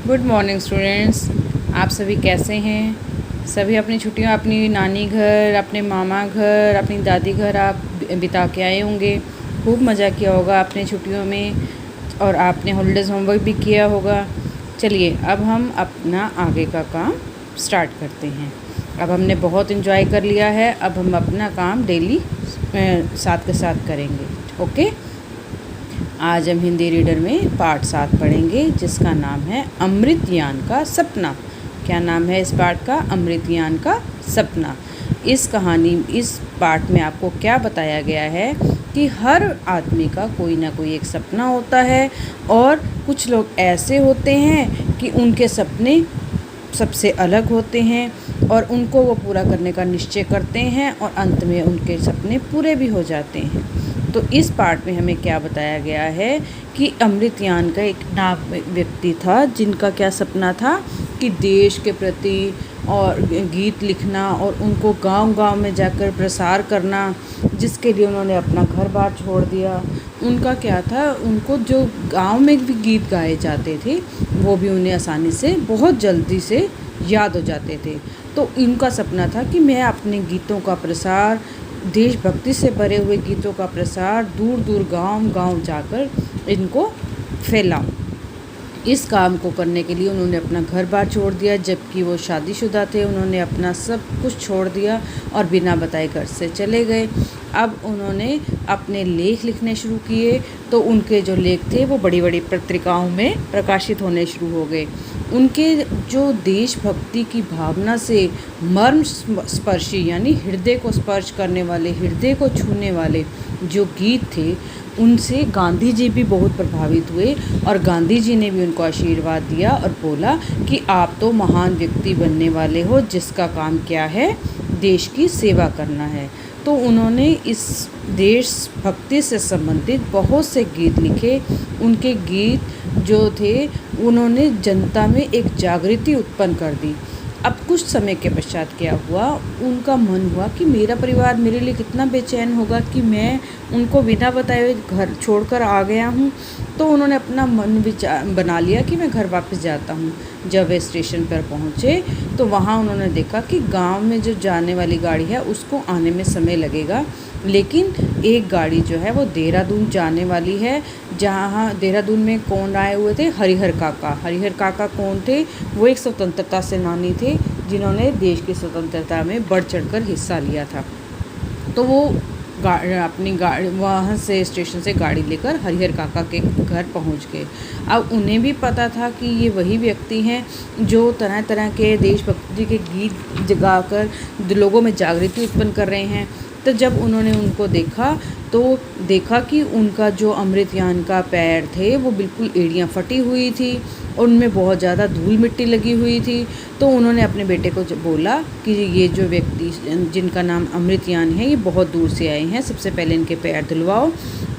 Good morning students. आप सभी कैसे हैं? सभी अपनी छुट्टियां अपनी नानी घर, अपने मामा घर, अपनी दादी घर आप बिता के आए होंगे। खूब मज़ा किया होगा अपने छुट्टियों में और आपने हॉलीडेज़ होमवर्क भी किया होगा। चलिए अब हम अपना आगे का काम स्टार्ट करते हैं। अब हमने बहुत इन्जॉय कर लिया है, अब हम अपना काम डेली साथ के साथ करेंगे। ओके, आज हम हिंदी रीडर में पार्ट 7 पढ़ेंगे जिसका नाम है अमृतयान का सपना। क्या नाम है इस पार्ट का? अमृतयान का सपना। इस पार्ट में आपको क्या बताया गया है कि हर आदमी का कोई ना कोई एक सपना होता है और कुछ लोग ऐसे होते हैं कि उनके सपने सबसे अलग होते हैं और उनको वो पूरा करने का निश्चय करते हैं और अंत में उनके सपने पूरे भी हो जाते हैं। तो इस पार्ट में हमें क्या बताया गया है कि अमृतयान का एक नाम व्यक्ति था जिनका क्या सपना था कि देश के प्रति और गीत लिखना और उनको गांव-गांव में जाकर प्रसार करना, जिसके लिए उन्होंने अपना घर बार छोड़ दिया। उनका क्या था, उनको जो गांव में भी गीत गाए जाते थे वो भी उन्हें आसानी से बहुत जल्दी से याद हो जाते थे। तो इनका सपना था कि मैं अपने गीतों का प्रसार, देशभक्ति से भरे हुए गीतों का प्रसार दूर दूर गांव-गांव जाकर इनको फैलाऊं। इस काम को करने के लिए उन्होंने अपना घर बार छोड़ दिया। जबकि वो शादीशुदा थे, उन्होंने अपना सब कुछ छोड़ दिया और बिना बताए घर से चले गए। अब उन्होंने अपने लेख लिखने शुरू किए तो उनके जो लेख थे वो बड़ी बड़ी पत्रिकाओं में प्रकाशित होने शुरू हो गए। उनके जो देशभक्ति की भावना से मर्म स्पर्शी यानी हृदय को स्पर्श करने वाले, हृदय को छूने वाले जो गीत थे, उनसे गांधी जी भी बहुत प्रभावित हुए और गांधी जी ने भी उनको आशीर्वाद दिया और बोला कि आप तो महान व्यक्ति बनने वाले हो जिसका काम क्या है, देश की सेवा करना है। तो उन्होंने इस देशभक्ति से संबंधित बहुत से गीत लिखे। उनके गीत जो थे उन्होंने जनता में एक जागृति उत्पन्न कर दी। अब कुछ समय के पश्चात क्या हुआ, उनका मन हुआ कि मेरा परिवार मेरे लिए कितना बेचैन होगा कि मैं उनको बिना बताए हुए घर छोड़कर आ गया हूँ। तो उन्होंने अपना मन विचार बना लिया कि मैं घर वापस जाता हूँ। जब वे स्टेशन पर पहुँचे तो वहाँ उन्होंने देखा कि गांव में जो जाने वाली गाड़ी है उसको आने में समय लगेगा, लेकिन एक गाड़ी जो है वो देहरादून जाने वाली है। जहाँ देहरादून में कौन आए हुए थे? हरिहर काका। हरिहर काका कौन थे? वो एक स्वतंत्रता सेनानी थे जिन्होंने देश की स्वतंत्रता में बढ़ चढ़कर हिस्सा लिया था। तो वो अपनी गाड़ी वहाँ से स्टेशन से गाड़ी लेकर हरिहर काका के घर पहुँच गए। अब उन्हें भी पता था कि ये वही व्यक्ति हैं जो तरह तरह के देशभक्ति के गीत गाकर लोगों में जागृति उत्पन्न कर रहे हैं। तो जब उन्होंने उनको देखा तो देखा कि उनका जो अमृतयान का पैर थे वो बिल्कुल एड़ियाँ फटी हुई थी और उनमें बहुत ज़्यादा धूल मिट्टी लगी हुई थी। तो उन्होंने अपने बेटे को बोला कि ये जो व्यक्ति जिनका नाम अमृतयान है ये बहुत दूर से आए हैं, सबसे पहले इनके पैर धुलवाओ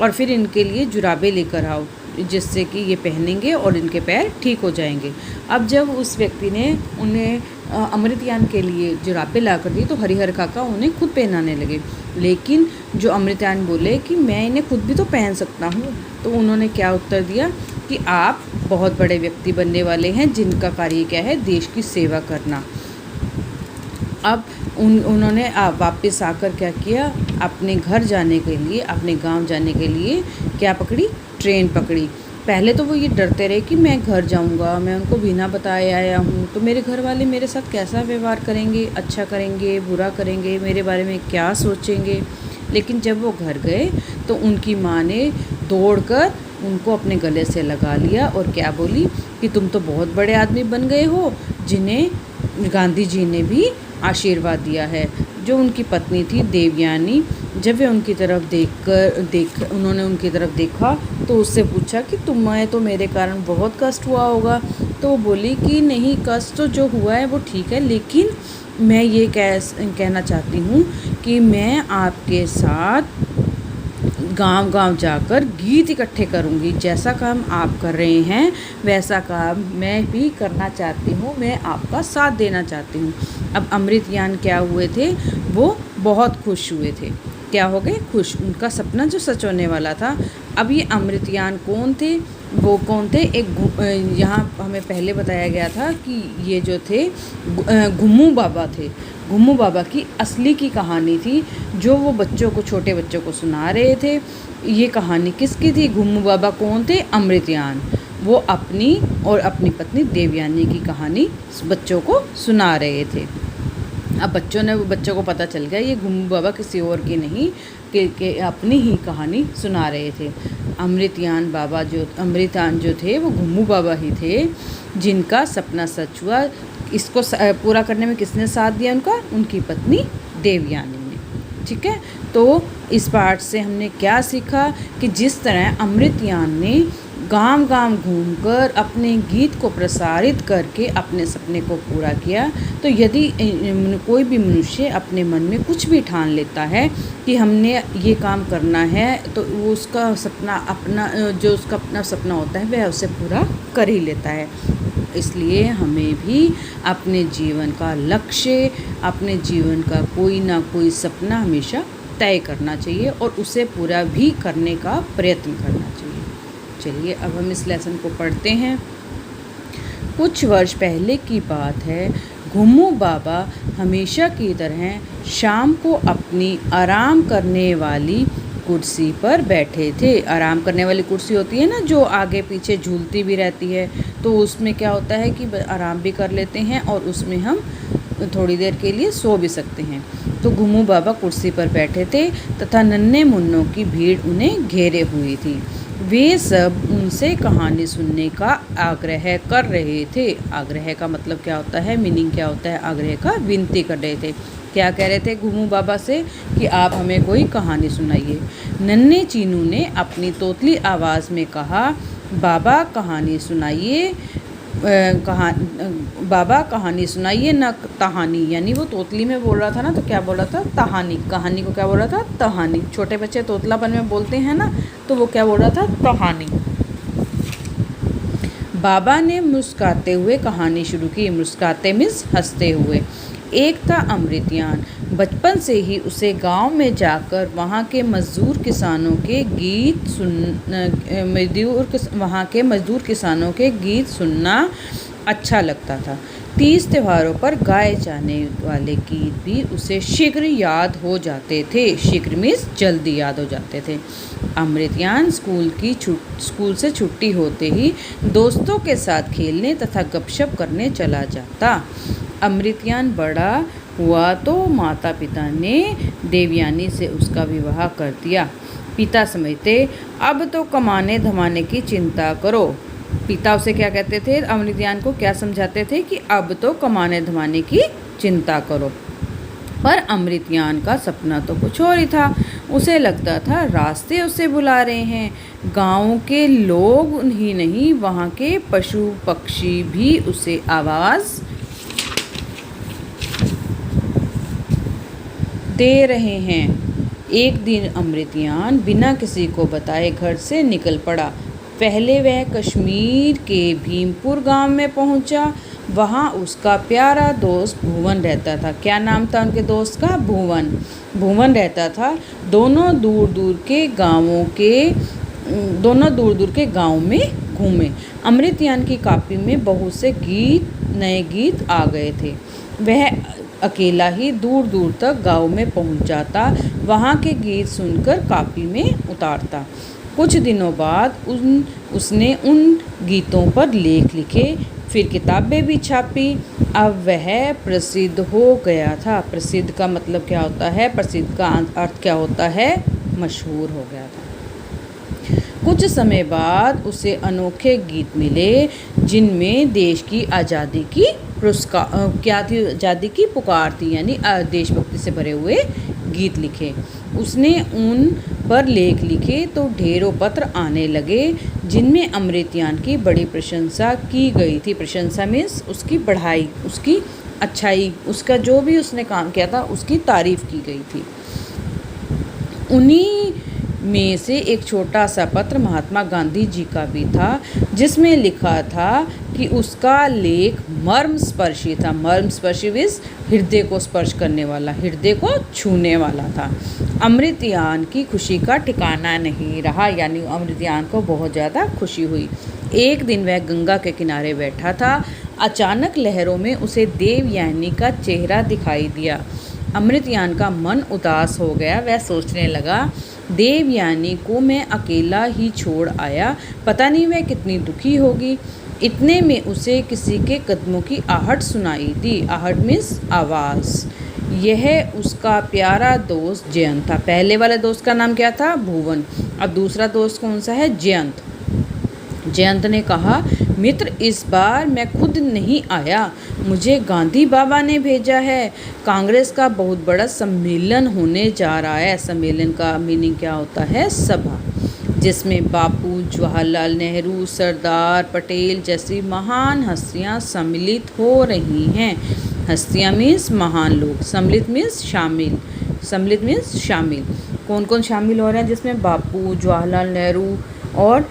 और फिर इनके लिए जुराबे लेकर आओ जिससे कि ये पहनेंगे और इनके पैर ठीक हो जाएंगे। अब जब उस व्यक्ति ने उन्हें अमृतयान के लिए जुराबे ला कर दी तो हरिहर काका उन्हें खुद पहनाने लगे। लेकिन जो अमृतयान बोले कि मैं इन्हें खुद भी तो पहन सकता हूँ। तो उन्होंने क्या उत्तर दिया कि आप बहुत बड़े व्यक्ति बनने वाले हैं जिनका कार्य क्या है, देश की सेवा करना। अब उन्होंने वापस आकर क्या किया, अपने घर जाने के लिए, अपने गांव जाने के लिए क्या पकड़ी? ट्रेन पकड़ी। पहले तो वो ये डरते रहे कि मैं घर जाऊंगा, मैं उनको बिना बताए आया हूँ तो मेरे घर वाले मेरे साथ कैसा व्यवहार करेंगे, अच्छा करेंगे, बुरा करेंगे, मेरे बारे में क्या सोचेंगे। लेकिन जब वो घर गए तो उनकी माँ ने दौड़कर उनको अपने गले से लगा लिया और क्या बोली कि तुम तो बहुत बड़े आदमी बन गए हो जिन्हें गांधी जी ने भी आशीर्वाद दिया है। जो उनकी पत्नी थी देवयानी, जब वे उनकी तरफ उन्होंने उनकी तरफ देखा तो उससे पूछा कि तुम्हें तो मेरे कारण बहुत कष्ट हुआ होगा। तो वो बोली कि नहीं, कष्ट तो जो हुआ है वो ठीक है, लेकिन मैं ये कहना चाहती हूँ कि मैं आपके साथ गांव-गांव जाकर गीत इकट्ठे करूँगी। जैसा काम आप कर रहे हैं वैसा काम मैं भी करना चाहती हूँ, मैं आपका साथ देना चाहती हूँ। अब अमृतयान क्या हुए थे, वो बहुत खुश हुए थे। क्या हो गए? खुश। उनका सपना जो सच होने वाला था अब ये अमृतयान कौन थे? वो कौन थे? यहाँ हमें पहले बताया गया था कि ये जो थे घुम्मू बाबा थे। घुम्मू बाबा की असली की कहानी थी जो वो बच्चों को, छोटे बच्चों को सुना रहे थे। ये कहानी किसकी थी? घुम्मू बाबा कौन थे? अमृतयान। वो अपनी और अपनी पत्नी देवयानी की कहानी बच्चों को सुना रहे थे। अब बच्चों को पता चल गया ये घुम्मू बाबा किसी और की नहीं कि अपनी ही कहानी सुना रहे थे। अमृतयान जो थे वो घुम्मू बाबा ही थे जिनका सपना सच हुआ। इसको पूरा करने में किसने साथ दिया उनका? उनकी पत्नी देवयानी ने। ठीक है, तो इस पाठ से हमने क्या सीखा कि जिस तरह अमृतयान ने गांव-गांव घूमकर अपने गीत को प्रसारित करके अपने सपने को पूरा किया, तो यदि कोई भी मनुष्य अपने मन में कुछ भी ठान लेता है कि हमने ये काम करना है, तो वो उसका अपना सपना होता है वह उसे पूरा कर ही लेता है। इसलिए हमें भी अपने जीवन का लक्ष्य, अपने जीवन का कोई ना कोई सपना हमेशा तय करना चाहिए और उसे पूरा भी करने का प्रयत्न करना चाहिए। चलिए अब हम इस लेसन को पढ़ते हैं। कुछ वर्ष पहले की बात है। घुम्मू बाबा हमेशा की तरह शाम को अपनी आराम करने वाली कुर्सी पर बैठे थे। आराम करने वाली कुर्सी होती है ना, जो आगे पीछे झूलती भी रहती है, तो उसमें क्या होता है कि आराम भी कर लेते हैं और उसमें हम थोड़ी देर के लिए सो भी सकते हैं। तो घुम्मू बाबा कुर्सी पर बैठे थे तथा नन्हे मुन्नों की भीड़ उन्हें घेरे हुई थी। वे सब उनसे कहानी सुनने का आग्रह कर रहे थे। आग्रह का मतलब क्या होता है, मीनिंग क्या होता है? आग्रह का विनती कर रहे थे। क्या कह रहे थे घुम्मू बाबा से कि आप हमें कोई कहानी सुनाइए। नन्हे चीनू ने अपनी तोतली आवाज़ में कहा, बाबा कहानी सुनाइए, बाबा कहानी सुनाइए न कहानी। यानी वो तोतली में बोल रहा था ना, तो क्या बोल रहा था? कहानी। कहानी को क्या बोल रहा था? कहानी। छोटे बच्चे तोतलापन में बोलते हैं ना, तो वो क्या बोल रहा था? कहानी। बाबा ने मुस्कुराते हुए कहानी शुरू की। मुस्कुराते मीन्स हंसते हुए। एक था अमृतयान। बचपन से ही उसे गांव में जाकर वहाँ के मजदूर किसानों के गीत सुनना अच्छा लगता था। 30 त्योहारों पर गाए जाने वाले गीत भी उसे शीघ्र याद हो जाते थे। शीघ्र मीन्स जल्दी याद हो जाते थे। अमृतयान स्कूल से छुट्टी होते ही दोस्तों के साथ खेलने तथा गपशप करने चला जाता। अमृतयान बड़ा हुआ तो माता पिता ने देवयानी से उसका विवाह कर दिया। पिता समझते अब तो कमाने धमाने की चिंता करो। पिता उसे क्या कहते थे? अमृतयान को क्या समझाते थे कि अब तो कमाने धमाने की चिंता करो। पर अमृतयान का सपना तो कुछ और ही था। उसे लगता था रास्ते उसे बुला रहे हैं। गांव के लोग ही नहीं, वहाँ के पशु पक्षी भी उसे आवाज़ दे रहे हैं। एक दिन अमृतयान बिना किसी को बताए घर से निकल पड़ा। पहले वह कश्मीर के भीमपुर गांव में पहुंचा। वहां उसका प्यारा दोस्त भुवन रहता था। क्या नाम था उनके दोस्त का? भुवन। भुवन रहता था। दोनों दूर दूर के गाँव में घूमे। अमृतयान की कॉपी में बहुत से नए गीत आ गए थे। वह अकेला ही दूर दूर तक गांव में पहुंच जाता, वहां के गीत सुनकर कॉपी में उतारता। कुछ दिनों बाद उसने उन गीतों पर लेख लिखे, फिर किताबें भी छापी। अब वह प्रसिद्ध हो गया था। प्रसिद्ध का मतलब क्या होता है? प्रसिद्ध का अर्थ क्या होता है? मशहूर हो गया था। कुछ समय बाद उसे अनोखे गीत मिले जिनमें देश की आज़ादी की आज़ादी की पुकार थी, यानी देशभक्ति से भरे हुए गीत लिखे। उसने उन पर लेख लिखे तो ढेरों पत्र आने लगे जिनमें अमृतयान की बड़ी प्रशंसा की गई थी। प्रशंसा मीन्स उसकी बढ़ाई, उसकी अच्छाई, उसका जो भी उसने काम किया था उसकी तारीफ़ की गई थी। उन्हीं में से एक छोटा सा पत्र महात्मा गांधी जी का भी था, जिसमें लिखा था कि उसका लेख मर्मस्पर्शी था। मर्मस्पर्शी मीन्स हृदय को स्पर्श करने वाला, हृदय को छूने वाला था। अमृतयान की खुशी का ठिकाना नहीं रहा, यानी अमृतयान को बहुत ज़्यादा खुशी हुई। एक दिन वह गंगा के किनारे बैठा था। अचानक लहरों में उसे देवयानी का चेहरा दिखाई दिया। अमृतयान का मन उदास हो गया। वह सोचने लगा, देवयानी को मैं अकेला ही छोड़ आया, पता नहीं वह कितनी दुखी होगी। इतने में उसे किसी के कदमों की आहट सुनाई दी। आहट मीन्स आवाज़। यह उसका प्यारा दोस्त जयंत था। पहले वाले दोस्त का नाम क्या था? भुवन। अब दूसरा दोस्त कौन सा है? जयंत। जयंत ने कहा, मित्र, इस बार मैं खुद नहीं आया, मुझे गांधी बाबा ने भेजा है। कांग्रेस का बहुत बड़ा सम्मेलन होने जा रहा है। सम्मेलन का मीनिंग क्या होता है? सभा, जिसमें बापू, जवाहरलाल नेहरू, सरदार पटेल जैसी महान हस्तियां सम्मिलित हो रही हैं। हस्तियां मीन्स महान लोग, सम्मिलित मीन्स शामिल। सम्मिलित मीन्स शामिल। कौन कौन शामिल हो रहे हैं जिसमें? बापू, जवाहरलाल नेहरू और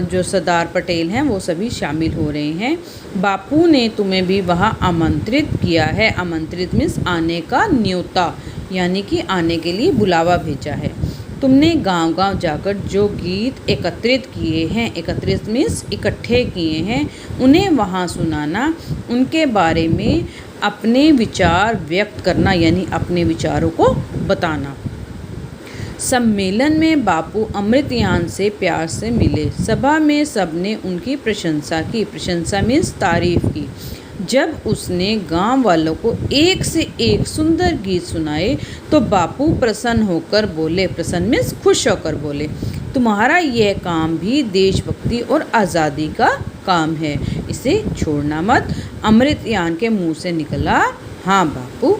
जो सरदार पटेल हैं वो सभी शामिल हो रहे हैं। बापू ने तुम्हें भी वहाँ आमंत्रित किया है। आमंत्रित मीन्स आने का न्योता, यानी कि आने के लिए बुलावा भेजा है। तुमने गांव-गांव जाकर जो गीत एकत्रित किए हैं, एकत्रित मीन्स इकट्ठे किए हैं, उन्हें वहाँ सुनाना, उनके बारे में अपने विचार व्यक्त करना, यानी अपने विचारों को बताना। सम्मेलन में बापू अमृतयान से प्यार से मिले। सभा में सबने उनकी प्रशंसा की। प्रशंसा मीन्स तारीफ की। जब उसने गांव वालों को एक से एक सुंदर गीत सुनाए तो बापू प्रसन्न होकर बोले। प्रसन्न मीन्स खुश होकर बोले, तुम्हारा यह काम भी देशभक्ति और आज़ादी का काम है, इसे छोड़ना मत। अमृतयान के मुंह से निकला, हाँ बापू।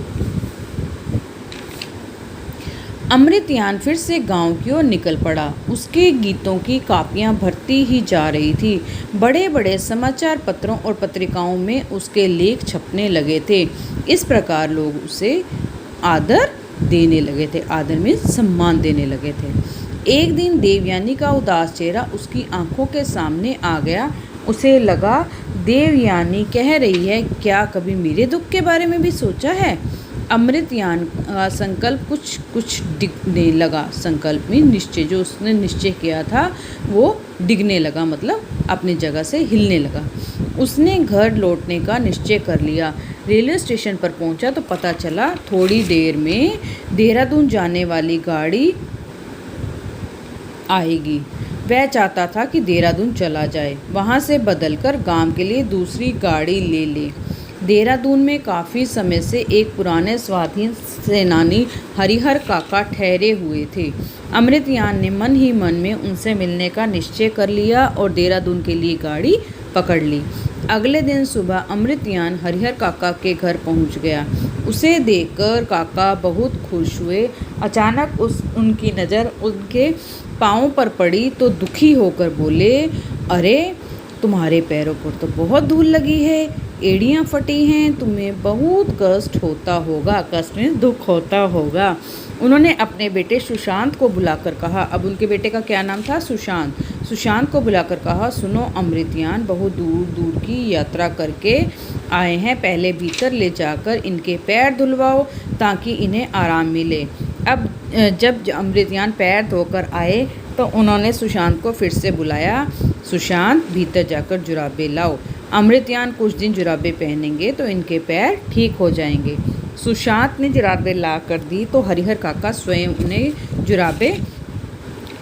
अमृतयान फिर से गांव की ओर निकल पड़ा। उसके गीतों की कापियां भरती ही जा रही थी। बड़े बड़े समाचार पत्रों और पत्रिकाओं में उसके लेख छपने लगे थे। इस प्रकार लोग उसे आदर देने लगे थे। आदर में सम्मान देने लगे थे। एक दिन देवयानी का उदास चेहरा उसकी आंखों के सामने आ गया। उसे लगा, देवयानी कह रही है, क्या कभी मेरे दुख के बारे में भी सोचा है? अमृतयान का संकल्प कुछ डिगने लगा। संकल्प में निश्चय, जो उसने निश्चय किया था वो डिगने लगा, मतलब अपनी जगह से हिलने लगा। उसने घर लौटने का निश्चय कर लिया। रेलवे स्टेशन पर पहुंचा तो पता चला थोड़ी देर में देहरादून जाने वाली गाड़ी आएगी। वह चाहता था कि देहरादून चला जाए, वहां से बदलकर गांव के लिए दूसरी गाड़ी ले ले। देहरादून में काफ़ी समय से एक पुराने स्वाधीन सेनानी हरिहर काका ठहरे हुए थे। अमृतयान ने मन ही मन में उनसे मिलने का निश्चय कर लिया और देहरादून के लिए गाड़ी पकड़ ली। अगले दिन सुबह अमृतयान हरिहर काका के घर पहुंच गया। उसे देखकर काका बहुत खुश हुए। अचानक उनकी नज़र उनके पाँव पर पड़ी तो दुखी होकर बोले, अरे तुम्हारे पैरों पर तो बहुत धूल लगी है, एड़ियाँ फटी हैं, तुम्हें बहुत कष्ट होता होगा। कष्ट में दुख होता होगा। उन्होंने अपने बेटे सुशांत को बुलाकर कहा। अब उनके बेटे का क्या नाम था? सुशांत। सुशांत को बुलाकर कहा, सुनो अमृतयान बहुत दूर दूर की यात्रा करके आए हैं, पहले भीतर ले जाकर इनके पैर धुलवाओ ताकि इन्हें आराम मिले। अब जब अमृतयान पैर धोकर आए तो उन्होंने सुशांत को फिर से बुलाया, सुशांत भीतर जाकर जुराबे लाओ। अमृतयान कुछ दिन जुराबे पहनेंगे तो इनके पैर ठीक हो जाएंगे। सुशांत ने जुराबे ला कर दी तो हरिहर काका स्वयं उन्हें जुराबे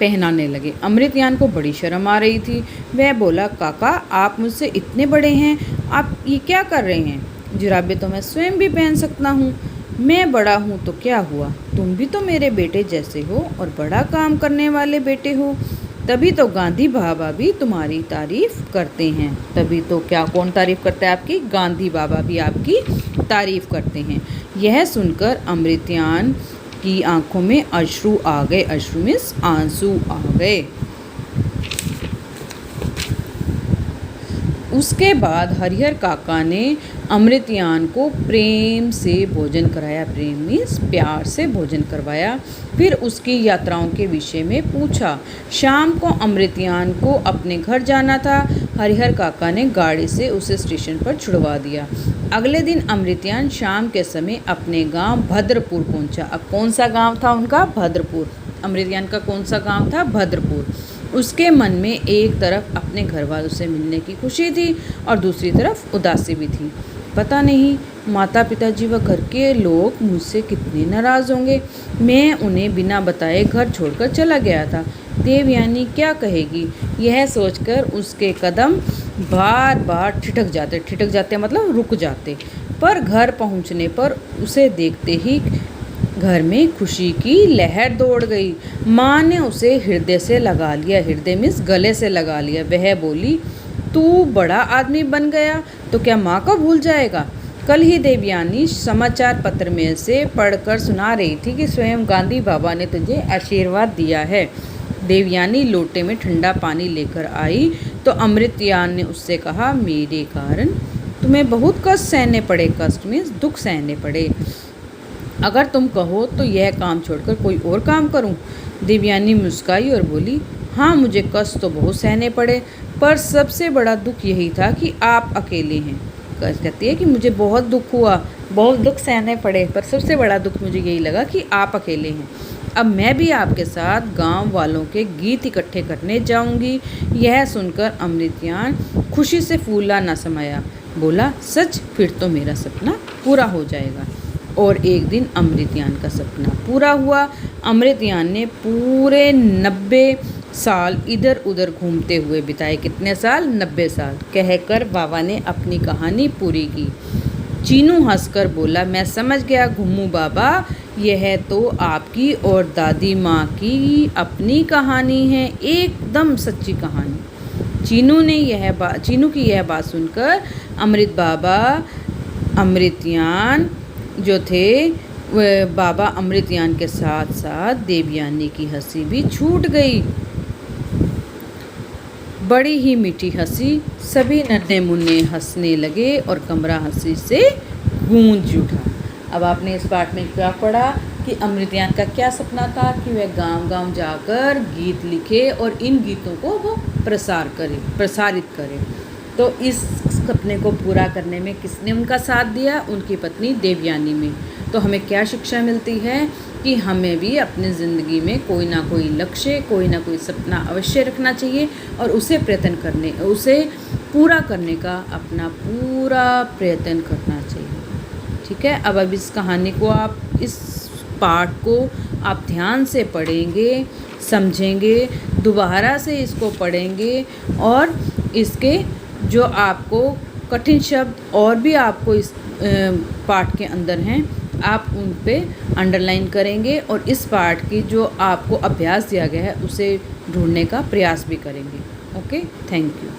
पहनाने लगे। अमृतयान को बड़ी शर्म आ रही थी। वह बोला, काका आप मुझसे इतने बड़े हैं, आप ये क्या कर रहे हैं? जुराबे तो मैं स्वयं भी पहन सकता हूँ। मैं बड़ा हूँ तो क्या हुआ, तुम भी तो मेरे बेटे जैसे हो और बड़ा काम करने वाले बेटे हो। तभी तो गांधी बाबा भी तुम्हारी तारीफ करते हैं। तभी तो क्या, कौन तारीफ करता है आपकी? गांधी बाबा भी आपकी तारीफ करते हैं। यह सुनकर अमृतयान की आंखों में अश्रु आ गए। अश्रु मीन्स आंसू आ गए। उसके बाद हरिहर काका ने अमृतयान को प्रेम से भोजन कराया। प्रेम मीन्स प्यार से भोजन करवाया। फिर उसकी यात्राओं के विषय में पूछा। शाम को अमृतयान को अपने घर जाना था। हरिहर काका ने गाड़ी से उसे स्टेशन पर छुड़वा दिया। अगले दिन अमृतयान शाम के समय अपने गांव भद्रपुर पहुंचा। अब कौन सा गांव था उनका? भद्रपुर। अमृतयान का कौन सा गांव था? भद्रपुर। उसके मन में एक तरफ अपने घर वालों से मिलने की खुशी थी और दूसरी तरफ उदासी भी थी। पता नहीं माता पिताजी व घर के लोग मुझसे कितने नाराज़ होंगे। मैं उन्हें बिना बताए घर छोड़कर चला गया था। देवयानी क्या कहेगी, यह सोचकर उसके कदम बार बार ठिठक जाते मतलब रुक जाते। पर घर पहुंचने पर उसे देखते ही घर में खुशी की लहर दौड़ गई। माँ ने उसे हृदय से लगा लिया। हृदय मीन्स गले से लगा लिया। वह बोली, तू बड़ा आदमी बन गया तो क्या माँ को भूल जाएगा? कल ही देवयानी समाचार पत्र में से पढ़कर सुना रही थी कि स्वयं गांधी बाबा ने तुझे आशीर्वाद दिया है। देवयानी लोटे में ठंडा पानी लेकर आई तो अमृतयान ने उससे कहा, मेरे कारण तुम्हें बहुत कष्ट सहने पड़े। कष्ट मीन्स दुख सहने पड़े। अगर तुम कहो तो यह काम छोड़कर कोई और काम करूं। देवयानी मुस्काई और बोली, हाँ मुझे कष्ट तो बहुत सहने पड़े, पर सबसे बड़ा दुख यही था कि आप अकेले हैं। कहती है कि मुझे बहुत दुख हुआ, बहुत दुख सहने पड़े, पर सबसे बड़ा दुख मुझे यही लगा कि आप अकेले हैं। अब मैं भी आपके साथ गांव वालों के गीत इकट्ठे करने जाऊंगी। यह सुनकर अमृतयान खुशी से फूला न समाया। बोला, सच? फिर तो मेरा सपना पूरा हो जाएगा। और एक दिन अमृतयान का सपना पूरा हुआ। अमृतयान ने पूरे 90 साल इधर उधर घूमते हुए बिताए। कितने साल? 90 साल। कहकर बाबा ने अपनी कहानी पूरी की। चीनू हंसकर बोला, मैं समझ गया घुम्मू बाबा, यह तो आपकी और दादी माँ की अपनी कहानी है, एकदम सच्ची कहानी। चीनू की यह बात सुनकर अमृतयान जो थे वह बाबा अमृतयान के साथ साथ देवयानी की हंसी भी छूट गई। बड़ी ही मीठी हंसी। सभी नन्हे मुन्ने हंसने लगे और कमरा हंसी से गूंज उठा। अब आपने इस पाठ में क्या पढ़ा कि अमृतयान का क्या सपना था कि वह गांव-गांव जाकर गीत लिखे और इन गीतों को वो प्रसारित करे। तो इस सपने को पूरा करने में किसने उनका साथ दिया? उनकी पत्नी देवयानी में। तो हमें क्या शिक्षा मिलती है कि हमें भी अपनी ज़िंदगी में कोई ना कोई लक्ष्य, कोई ना कोई सपना अवश्य रखना चाहिए और उसे पूरा करने का अपना पूरा प्रयत्न करना चाहिए। ठीक है, अब इस कहानी को इस पाठ को आप ध्यान से पढ़ेंगे, समझेंगे, दोबारा से इसको पढ़ेंगे और इसके जो आपको कठिन शब्द और भी आपको इस पाठ के अंदर हैं, आप उन पे अंडरलाइन करेंगे और इस पाठ की जो आपको अभ्यास दिया गया है उसे ढूंढने का प्रयास भी करेंगे। Okay, thank you.